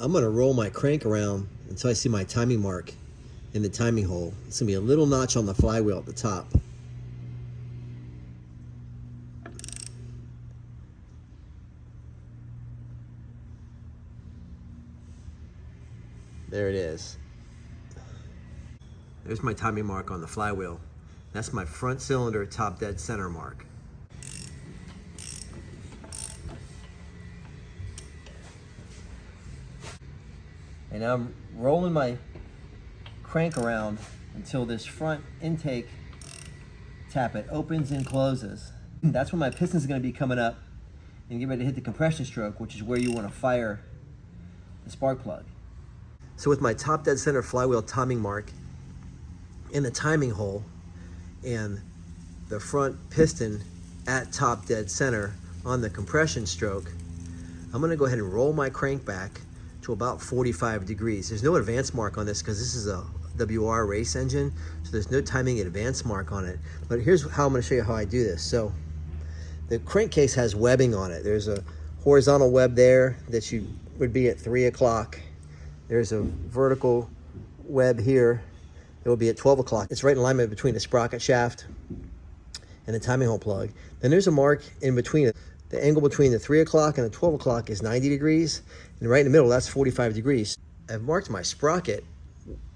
I'm gonna roll my crank around until I see my timing mark in the timing hole. It's gonna be a little notch on the flywheel at the top. There it is. There's my timing mark on the flywheel. That's my front cylinder top dead center mark. And I'm rolling my crank around until this front intake tappet opens and closes. That's when my piston's going to be coming up and get ready to hit the compression stroke, which is where you want to fire the spark plug. So with my top dead center flywheel timing mark in the timing hole and the front piston at top dead center on the compression stroke, I'm going to go ahead and roll my crank back to about 45 degrees. There's no advance mark on this because this is a WR race engine, so there's no timing advance mark on it. But here's how I'm going to show you how I do this. So the crankcase has webbing on it. There's a horizontal web there that you would be at 3 o'clock. There's a vertical web here that will be at 12 o'clock. It's right in alignment between the sprocket shaft and the timing hole plug. Then there's a mark in between it. The angle between the 3 o'clock and the 12 o'clock is 90 degrees, and right in the middle, that's 45 degrees. I've marked my sprocket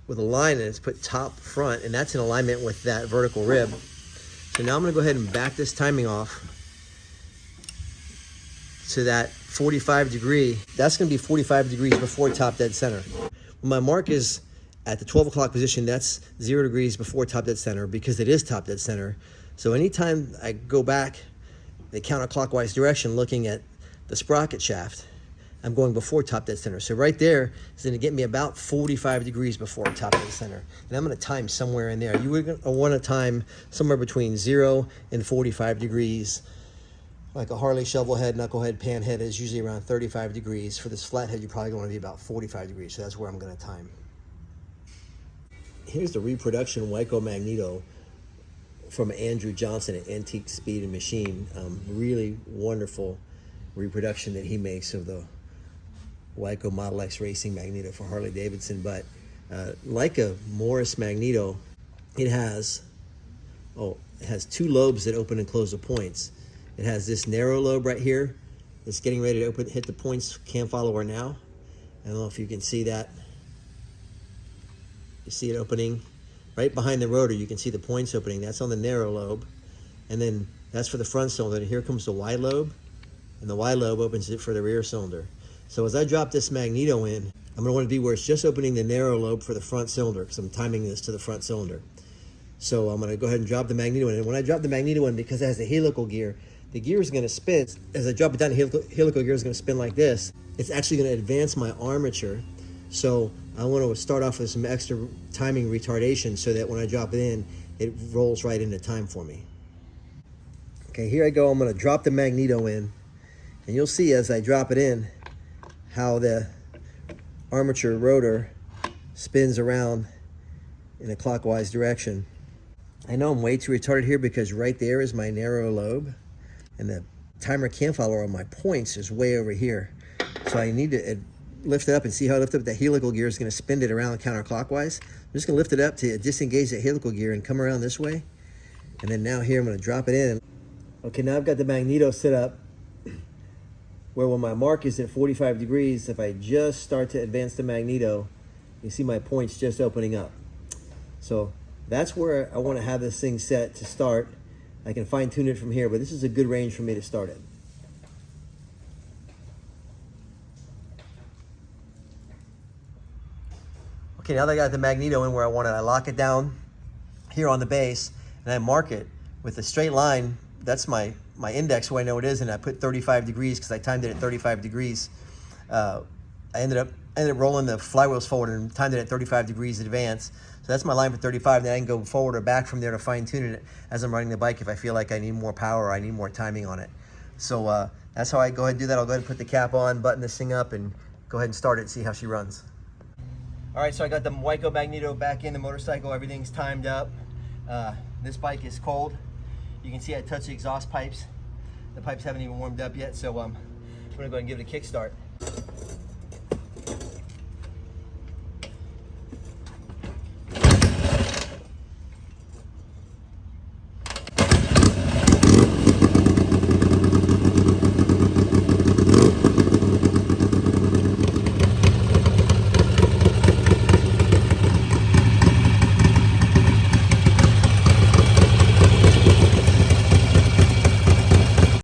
with a line, and it's put top front, and that's in alignment with that vertical rib. So now I'm gonna go ahead and back this timing off to that 45 degree. That's gonna be 45 degrees before top dead center. When my mark is at the 12 o'clock position, that's 0 degrees before top dead center because it is top dead center. So anytime I go back the counterclockwise direction looking at the sprocket shaft, I'm going before top dead center. So right there is gonna get me about 45 degrees before top dead center. And I'm gonna time somewhere in there. You would wanna time somewhere between 0 and 45 degrees. Like a Harley shovel head, knucklehead, pan head is usually around 35 degrees. For this flathead, you're probably gonna be about 45 degrees. So that's where I'm gonna time. Here's the reproduction WICO Magneto from Andrew Johnson at Antique Speed and Machine. Really wonderful reproduction that he makes of the WICO Model X racing Magneto for Harley-Davidson. But like a Morris Magneto, it has 2 lobes that open and close the points. It has this narrow lobe right here that's getting ready to hit the points cam follower now. I don't know if you can see that. You see it opening right behind the rotor. You can see the points opening. That's on the narrow lobe. And then that's for the front cylinder. And here comes the wide lobe. And the wide lobe opens it for the rear cylinder. So as I drop this Magneto in, I'm going to want to be where it's just opening the narrow lobe for the front cylinder because I'm timing this to the front cylinder. So I'm going to go ahead and drop the Magneto in. And when I drop the Magneto in, because it has the helical gear, the gear is going to spin. As I drop it down, the helical gear is going to spin like this. It's actually going to advance my armature. So I want to start off with some extra timing retardation so that when I drop it in, it rolls right into time for me. Okay, here I go. I'm going to drop the Magneto in. And you'll see as I drop it in how the armature rotor spins around in a clockwise direction. I know I'm way too retarded here because right there is my narrow lobe. And the timer cam follower on my points is way over here. So I need to lift it up and see how I lift up. The helical gear is going to spin it around counterclockwise. I'm just going to lift it up to disengage the helical gear and come around this way. And then now here I'm going to drop it in. Okay, now I've got the Magneto set up where when my mark is at 45 degrees, if I just start to advance the Magneto, you see my points just opening up. So that's where I want to have this thing set to start. I can fine tune it from here, but this is a good range for me to start it. Okay, now that I got the Magneto in where I want it, I lock it down here on the base and I mark it with a straight line. That's my index where I know it is, and I put 35 degrees because I timed it at 35 degrees. I ended up rolling the flywheels forward and timed it at 35 degrees in advance. So that's my line for 35. Then I can go forward or back from there to fine tune it as I'm running the bike if I feel like I need more power or I need more timing on it. So that's how I go ahead and do that. I'll go ahead and put the cap on, button this thing up, and go ahead and start it and see how she runs. All right, so I got the WICO Magneto back in the motorcycle. Everything's timed up. This bike is cold. You can see I touched the exhaust pipes. The pipes haven't even warmed up yet, so I'm gonna go ahead and give it a kick start.